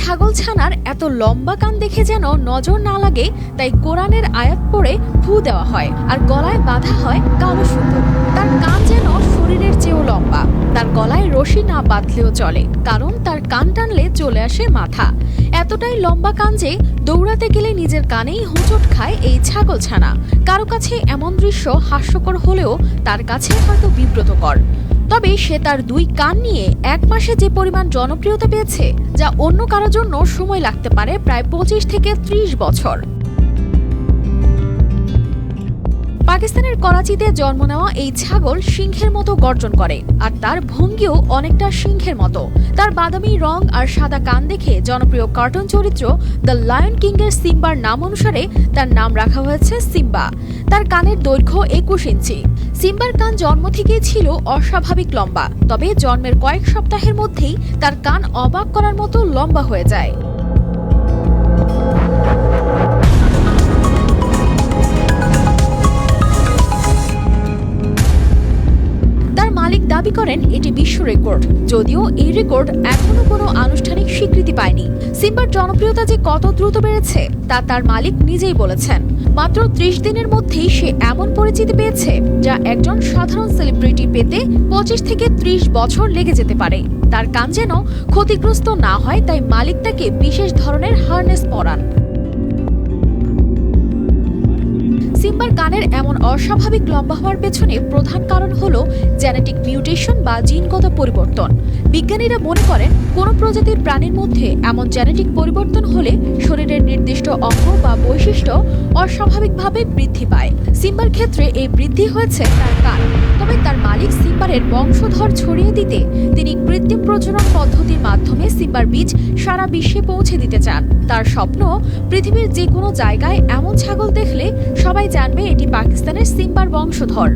ছাগলছানার এত লম্বা কান দেখে যেন নজর না লাগে, তাই কোরআনের আয়াত পড়ে ফু দেওয়া হয় আর গলায় বাঁধা হয় কালো সুতো। তার কান যেন শরীরের চেয়েও লম্বা। তার গলায় রশি না বাঁধলেও চলে, কারণ তার কান টানলে চলে আসে মাথা। এতটাই লম্বা কান যে দৌড়াতে গেলে নিজের কানেই হোঁচট খায় এই ছাগলছানা। কারো কাছে এমন দৃশ্য হাস্যকর হলেও তার কাছে হয়তো বিব্রতকর। তবে সে তার দুই কান নিয়ে এক মাসে যে পরিমাণ জনপ্রিয়তা পেয়েছে, যা অন্য কারোর জন্য সময় লাগতে পারে প্রায় 25 থেকে 30 বছর। পাকিস্তানের করাচিতে জন্ম নেওয়া এই ছাগল সিংহের মতো গর্জন করে, আর তার ভঙ্গিও অনেকটা সিংহের মতো। তার বাদামি রং আর সাদা কান দেখে জনপ্রিয় কার্টুন চরিত্র দ্য লায়ন কিং এর সিম্বার নাম অনুসারে তার নাম রাখা হয়েছে সিম্বা। তার কানের দৈর্ঘ্য 21 ইঞ্চি। সিম্বার কান জন্ম থেকেই ছিল অস্বাভাবিক লম্বা, তবে জন্মের কয়েক সপ্তাহের মধ্যেই তার কান অবাক করার মতো লম্বা হয়ে যায়। দাবি করেন এটি বিশ্ব রেকর্ড, যদিও এই রেকর্ড এখনো কোনো আনুষ্ঠানিক স্বীকৃতি পায়নি। সিম্বার জনপ্রিয়তা যে কত দ্রুত বেড়েছে তা তার মালিক নিজেই বলেছেন। মাত্র 30 দিনের মধ্যেই সে এমন পরিচিতি পেয়েছে যা একজন সাধারণ সেলিব্রিটি পেতে 25 থেকে 30 বছর লেগে যেতে পারে। তার কান যেন ক্ষতিগ্রস্ত না হয়, তাই মালিক তাকে বিশেষ ধরনের হার্নেস পরান। সিম্বার কানের এমন অস্বাভাবিক লম্বা হওয়ার পেছনে প্রধান কারণ হল জেনেটিক মিউটেশন বা জিনগত পরিবর্তন। বিজ্ঞানীরা মনে করেন কোনো প্রজাতির প্রাণীর মধ্যে এমন জেনেটিক পরিবর্তন হলে শরীরের নির্দিষ্ট অঙ্গ বা বৈশিষ্ট্য অস্বাভাবিকভাবে বৃদ্ধি পায়। সিম্বার ক্ষেত্রে এই বৃদ্ধি হয়েছে তার কান। তবে তার মালিক সিম্বারের বংশধর ছড়িয়ে দিতে তিনি কৃত্রিম প্রজনন পদ্ধতির মাধ্যমে সিম্বার বীজ সারা বিশ্বে পৌঁছে দিতে চান। তার স্বপ্ন, পৃথিবীর যে কোনো জায়গায় এমন ছাগল দেখলে সবাই জানবে এটি পাকিস্তানের সিম্বার বংশধর।